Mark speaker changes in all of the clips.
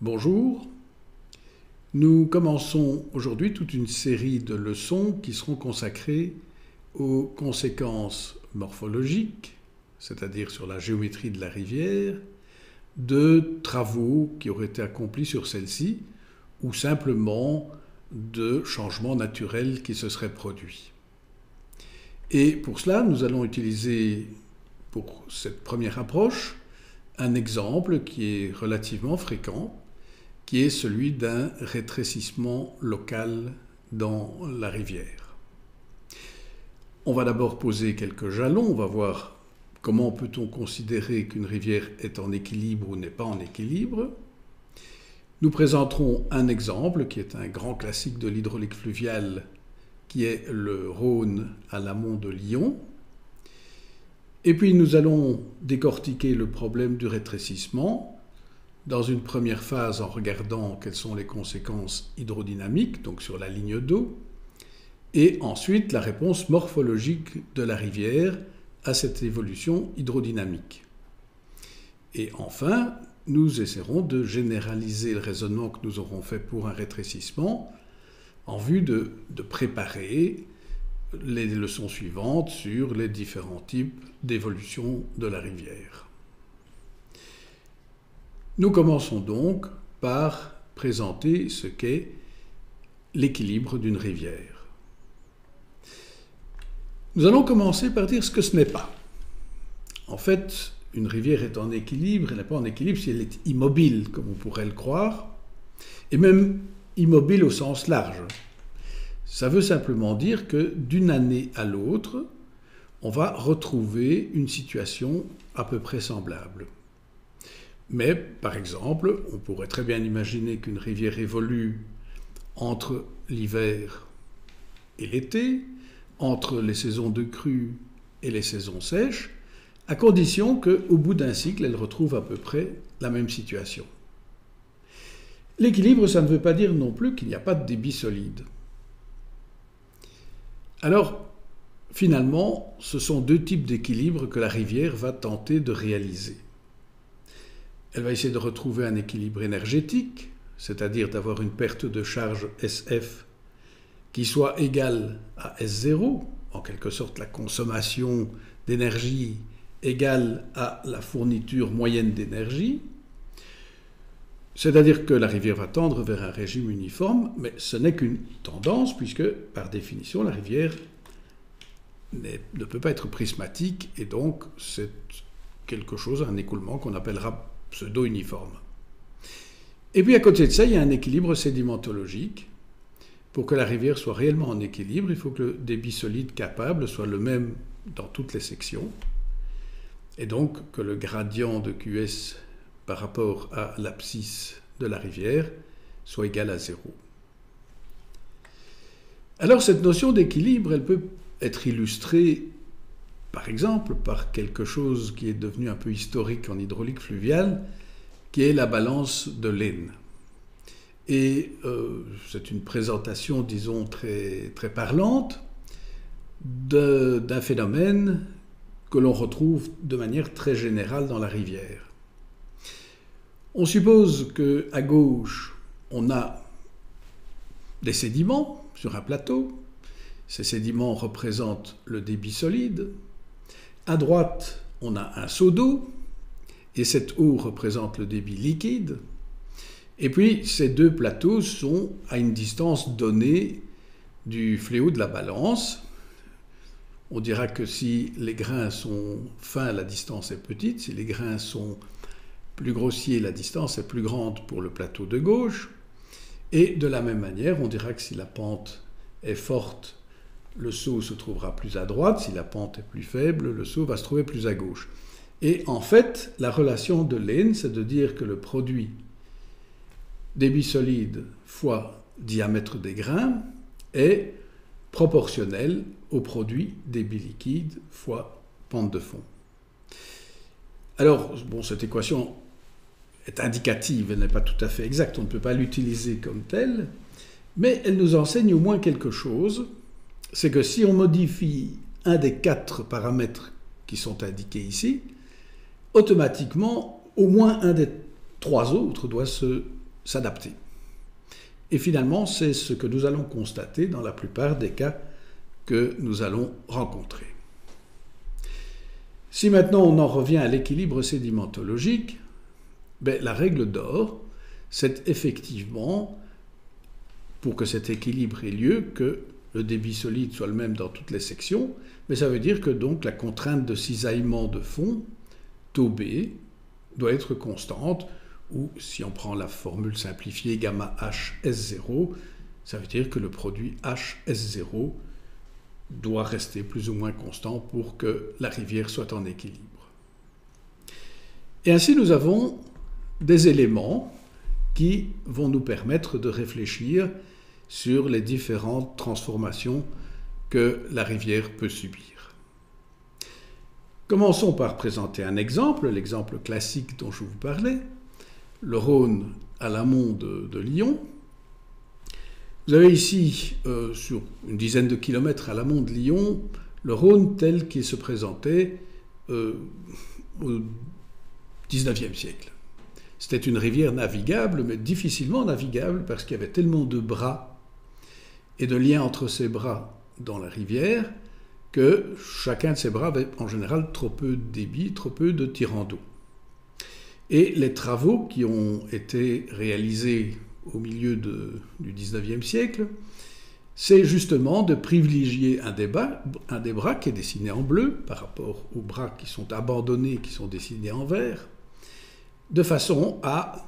Speaker 1: Bonjour, nous commençons aujourd'hui toute une série de leçons qui seront consacrées aux conséquences morphologiques, c'est-à-dire sur la géométrie de la rivière, de travaux qui auraient été accomplis sur celle-ci ou simplement de changements naturels qui se seraient produits. Et pour cela, nous allons utiliser pour cette première approche un exemple qui est relativement fréquent, qui est celui d'un rétrécissement local dans la rivière. On va d'abord poser quelques jalons, on va voir comment peut-on considérer qu'une rivière est en équilibre ou n'est pas en équilibre. Nous présenterons un exemple qui est un grand classique de l'hydraulique fluviale, qui est le Rhône à l'amont de Lyon. Et puis nous allons décortiquer le problème du rétrécissement, dans une première phase en regardant quelles sont les conséquences hydrodynamiques, donc sur la ligne d'eau, et ensuite la réponse morphologique de la rivière à cette évolution hydrodynamique. Et enfin, nous essaierons de généraliser le raisonnement que nous aurons fait pour un rétrécissement en vue de préparer les leçons suivantes sur les différents types d'évolution de la rivière. Nous commençons donc par présenter ce qu'est l'équilibre d'une rivière. Nous allons commencer par dire ce que ce n'est pas. En fait, une rivière est en équilibre, elle n'est pas en équilibre si elle est immobile, comme on pourrait le croire, et même immobile au sens large. Ça veut simplement dire que d'une année à l'autre, on va retrouver une situation à peu près semblable. Mais, par exemple, on pourrait très bien imaginer qu'une rivière évolue entre l'hiver et l'été, entre les saisons de crue et les saisons sèches, à condition qu'au bout d'un cycle, elle retrouve à peu près la même situation. L'équilibre, ça ne veut pas dire non plus qu'il n'y a pas de débit solide. Alors, finalement, ce sont deux types d'équilibre que la rivière va tenter de réaliser. Elle va essayer de retrouver un équilibre énergétique, c'est-à-dire d'avoir une perte de charge SF qui soit égale à S0, en quelque sorte la consommation d'énergie égale à la fourniture moyenne d'énergie, c'est-à-dire que la rivière va tendre vers un régime uniforme, mais ce n'est qu'une tendance, puisque par définition la rivière ne peut pas être prismatique, et donc c'est quelque chose, un écoulement qu'on appellera pseudo-uniforme. Et puis à côté de ça, il y a un équilibre sédimentologique. Pour que la rivière soit réellement en équilibre, il faut que le débit solide capable soit le même dans toutes les sections, et donc que le gradient de QS par rapport à l'abscisse de la rivière soit égal à 0. Alors cette notion d'équilibre, elle peut être illustrée par exemple par quelque chose qui est devenu un peu historique en hydraulique fluviale, qui est la balance de Lane. Et c'est une présentation, disons, très, très parlante d'un phénomène que l'on retrouve de manière très générale dans la rivière. On suppose qu'à gauche, on a des sédiments sur un plateau. Ces sédiments représentent le débit solide. À droite, on a un seau d'eau, et cette eau représente le débit liquide. Et puis, ces deux plateaux sont à une distance donnée du fléau de la balance. On dira que si les grains sont fins, la distance est petite. Si les grains sont plus grossiers, la distance est plus grande pour le plateau de gauche. Et de la même manière, on dira que si la pente est forte, le seau se trouvera plus à droite. Si la pente est plus faible, le seau va se trouver plus à gauche. Et en fait, la relation de Lane, c'est de dire que le produit débit solide fois diamètre des grains est proportionnel au produit débit liquide fois pente de fond. Alors, bon, cette équation est indicative, elle n'est pas tout à fait exacte, on ne peut pas l'utiliser comme telle, mais elle nous enseigne au moins quelque chose, c'est que si on modifie un des 4 paramètres qui sont indiqués ici, automatiquement, au moins un des 3 autres doit se s'adapter. Et finalement, c'est ce que nous allons constater dans la plupart des cas que nous allons rencontrer. Si maintenant on en revient à l'équilibre sédimentologique, la règle d'or, c'est effectivement, pour que cet équilibre ait lieu, que le débit solide soit le même dans toutes les sections, mais ça veut dire que donc la contrainte de cisaillement de fond, taux B, doit être constante, ou si on prend la formule simplifiée gamma H S0, ça veut dire que le produit H S0 doit rester plus ou moins constant pour que la rivière soit en équilibre. Et ainsi nous avons des éléments qui vont nous permettre de réfléchir sur les différentes transformations que la rivière peut subir. Commençons par présenter un exemple, l'exemple classique dont je vous parlais, le Rhône à l'amont de Lyon. Vous avez ici, sur une dizaine de kilomètres à l'amont de Lyon, le Rhône tel qu'il se présentait au XIXe siècle. C'était une rivière navigable, mais difficilement navigable, parce qu'il y avait tellement de bras et de liens entre ces bras dans la rivière, que chacun de ces bras avait en général trop peu de débit, trop peu de tirant d'eau. Et les travaux qui ont été réalisés au milieu du XIXe siècle, c'est justement de privilégier un des bras qui est dessiné en bleu par rapport aux bras qui sont abandonnés, qui sont dessinés en vert, de façon à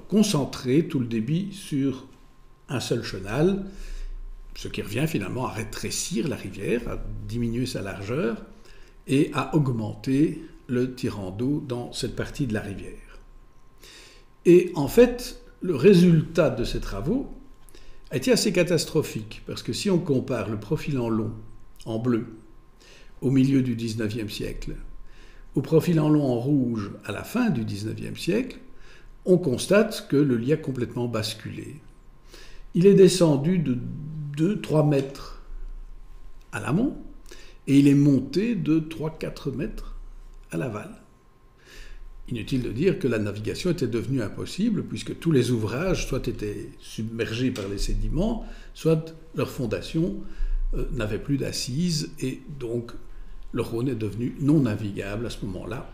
Speaker 1: concentrer tout le débit sur un seul chenal, ce qui revient finalement à rétrécir la rivière, à diminuer sa largeur et à augmenter le tirant d'eau dans cette partie de la rivière. Et en fait, le résultat de ces travaux a été assez catastrophique, parce que si on compare le profil en long, en bleu, au milieu du XIXe siècle, au profil en long en rouge à la fin du XIXe siècle, on constate que le lit a complètement basculé. Il est descendu de 2-3 mètres à l'amont, et il est monté de 3-4 mètres à l'aval. Inutile de dire que la navigation était devenue impossible, puisque tous les ouvrages soit étaient submergés par les sédiments, soit leur fondation n'avait plus d'assises, et donc le Rhône est devenu non navigable à ce moment-là.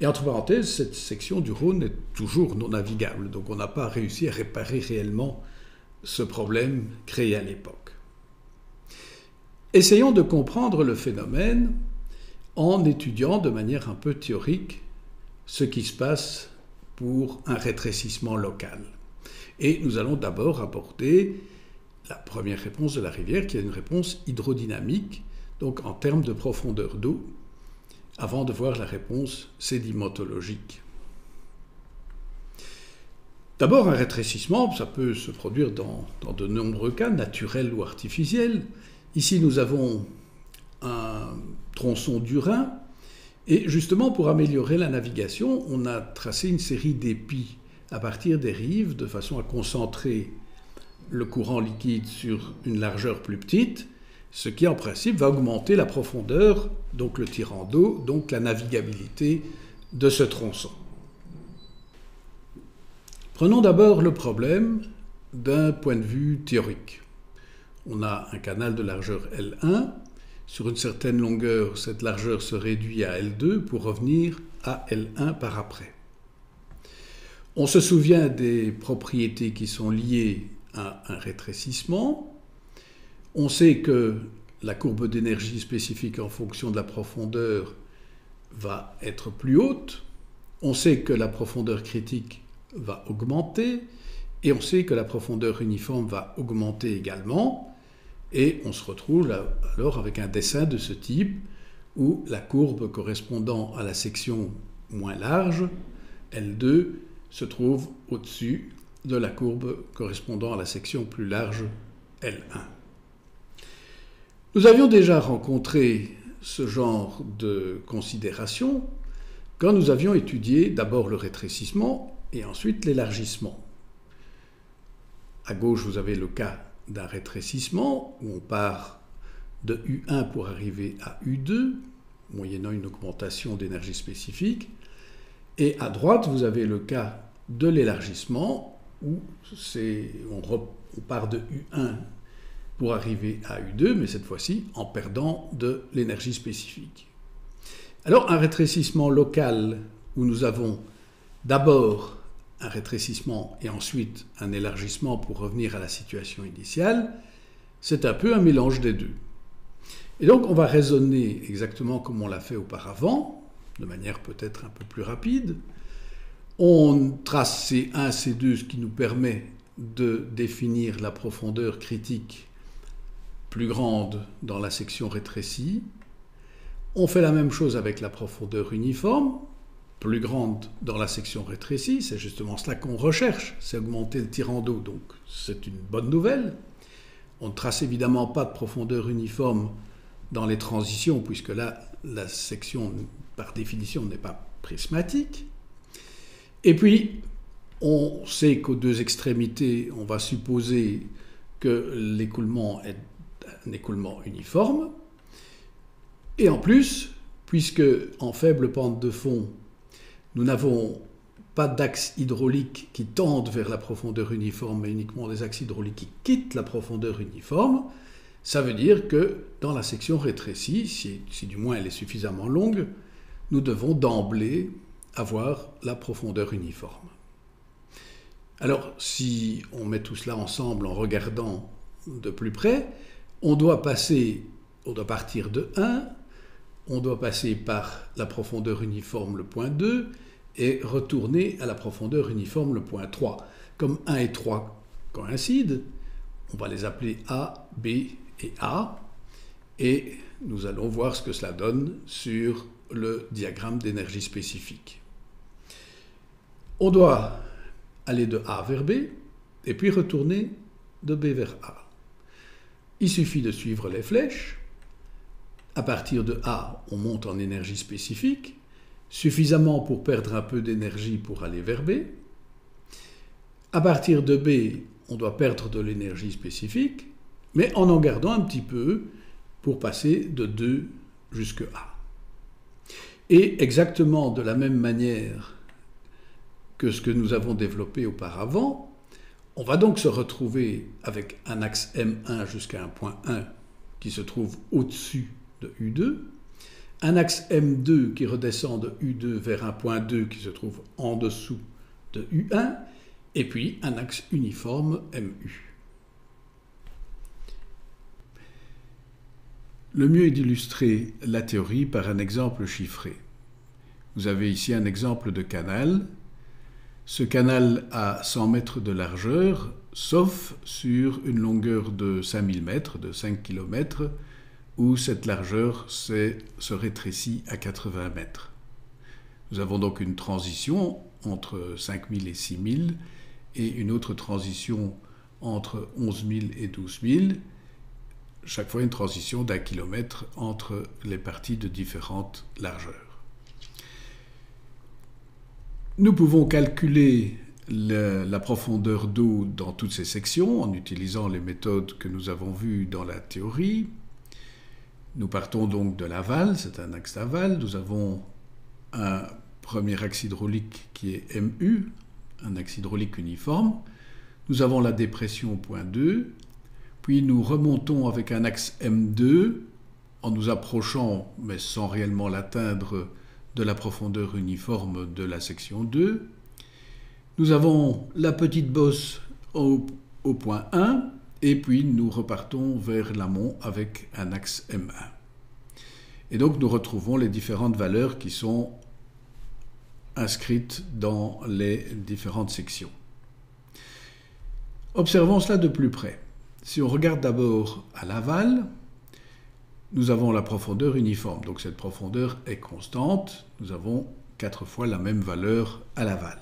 Speaker 1: Et entre parenthèses, cette section du Rhône est toujours non navigable, donc on n'a pas réussi à réparer réellement ce problème créé à l'époque. Essayons de comprendre le phénomène en étudiant de manière un peu théorique ce qui se passe pour un rétrécissement local. Et nous allons d'abord aborder la première réponse de la rivière, qui est une réponse hydrodynamique, donc en termes de profondeur d'eau, avant de voir la réponse sédimentologique. D'abord, un rétrécissement, ça peut se produire dans de nombreux cas, naturels ou artificiels. Ici, nous avons un tronçon du Rhin, et justement, pour améliorer la navigation, on a tracé une série d'épis à partir des rives, de façon à concentrer le courant liquide sur une largeur plus petite, ce qui en principe va augmenter la profondeur, donc le tirant d'eau, donc la navigabilité de ce tronçon. Prenons d'abord le problème d'un point de vue théorique. On a un canal de largeur L1. Sur une certaine longueur, cette largeur se réduit à L2 pour revenir à L1 par après. On se souvient des propriétés qui sont liées à un rétrécissement. On sait que la courbe d'énergie spécifique en fonction de la profondeur va être plus haute. On sait que la profondeur critique va augmenter. Et on sait que la profondeur uniforme va augmenter également. Et on se retrouve alors avec un dessin de ce type où la courbe correspondant à la section moins large, L2, se trouve au-dessus de la courbe correspondant à la section plus large, L1. Nous avions déjà rencontré ce genre de considération quand nous avions étudié d'abord le rétrécissement et ensuite l'élargissement. À gauche, vous avez le cas d'un rétrécissement, où on part de U1 pour arriver à U2, moyennant une augmentation d'énergie spécifique. Et à droite, vous avez le cas de l'élargissement, où on part de U1 pour arriver à U2, mais cette fois-ci en perdant de l'énergie spécifique. Alors un rétrécissement local où nous avons d'abord un rétrécissement et ensuite un élargissement pour revenir à la situation initiale, c'est un peu un mélange des deux. Et donc on va raisonner exactement comme on l'a fait auparavant, de manière peut-être un peu plus rapide. On trace C1, C2, ce qui nous permet de définir la profondeur critique plus grande dans la section rétrécie. On fait la même chose avec la profondeur uniforme, plus grande dans la section rétrécie. C'est justement cela qu'on recherche, c'est augmenter le tirant d'eau, donc c'est une bonne nouvelle. On ne trace évidemment pas de profondeur uniforme dans les transitions, puisque là, la section, par définition, n'est pas prismatique. Et puis, on sait qu'aux deux extrémités, on va supposer que l'écoulement est un écoulement uniforme. Et en plus, puisque en faible pente de fond, nous n'avons pas d'axes hydrauliques qui tendent vers la profondeur uniforme, mais uniquement des axes hydrauliques qui quittent la profondeur uniforme, ça veut dire que dans la section rétrécie, si du moins elle est suffisamment longue, nous devons d'emblée avoir la profondeur uniforme. Alors, si on met tout cela ensemble en regardant de plus près, on doit partir de 1, on doit passer par la profondeur uniforme, le point 2, et retourner à la profondeur uniforme, le point 3. Comme 1 et 3 coïncident, on va les appeler A, B et A, et nous allons voir ce que cela donne sur le diagramme d'énergie spécifique. On doit aller de A vers B, et puis retourner de B vers A. Il suffit de suivre les flèches. À partir de A, on monte en énergie spécifique, suffisamment pour perdre un peu d'énergie pour aller vers B. À partir de B, on doit perdre de l'énergie spécifique, mais en gardant un petit peu pour passer de 2 jusqu'à A. Et exactement de la même manière que ce que nous avons développé auparavant, on va donc se retrouver avec un axe M1 jusqu'à un point 1 qui se trouve au-dessus de U2, un axe M2 qui redescend de U2 vers un point 2 qui se trouve en dessous de U1, et puis un axe uniforme MU. Le mieux est d'illustrer la théorie par un exemple chiffré. Vous avez ici un exemple de canal. Ce canal a 100 mètres de largeur, sauf sur une longueur de 5000 mètres, de 5 km, où cette largeur se rétrécit à 80 mètres. Nous avons donc une transition entre 5000 et 6000 et une autre transition entre 11 000 et 12 000, chaque fois une transition d'1 kilomètre entre les parties de différentes largeurs. Nous pouvons calculer la profondeur d'eau dans toutes ces sections en utilisant les méthodes que nous avons vues dans la théorie. Nous partons donc de l'aval, c'est un axe d'aval. Nous avons un premier axe hydraulique qui est MU, un axe hydraulique uniforme. Nous avons la dépression au point 2, puis nous remontons avec un axe M2 en nous approchant, mais sans réellement l'atteindre, de la profondeur uniforme de la section 2. Nous avons la petite bosse au point 1, et puis nous repartons vers l'amont avec un axe M1. Et donc nous retrouvons les différentes valeurs qui sont inscrites dans les différentes sections. Observons cela de plus près. Si on regarde d'abord à l'aval, nous avons la profondeur uniforme. Donc cette profondeur est constante. Nous avons 4 fois la même valeur à l'aval.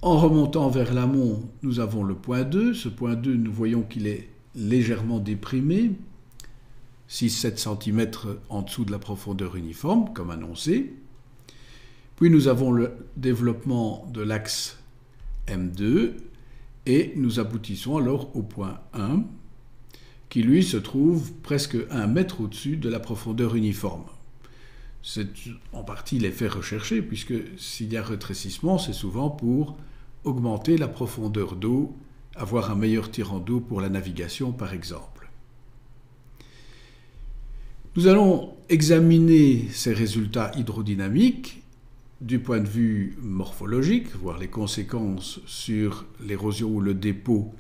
Speaker 1: En remontant vers l'amont, nous avons le point 2. Ce point 2, nous voyons qu'il est légèrement déprimé, 6-7 cm en dessous de la profondeur uniforme, comme annoncé. Puis nous avons le développement de l'axe M2, et nous aboutissons alors au point 1, qui lui se trouve presque 1 mètre au-dessus de la profondeur uniforme. C'est en partie l'effet recherché, puisque s'il y a rétrécissement, c'est souvent pour augmenter la profondeur d'eau, avoir un meilleur tirant d'eau pour la navigation par exemple. Nous allons examiner ces résultats hydrodynamiques du point de vue morphologique, voir les conséquences sur l'érosion ou le dépôt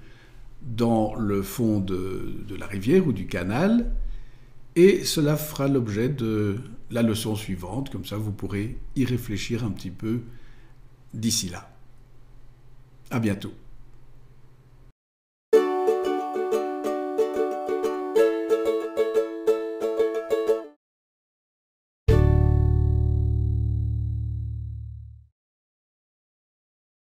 Speaker 1: dans le fond de la rivière ou du canal, et cela fera l'objet de la leçon suivante, comme ça vous pourrez y réfléchir un petit peu d'ici là. À bientôt.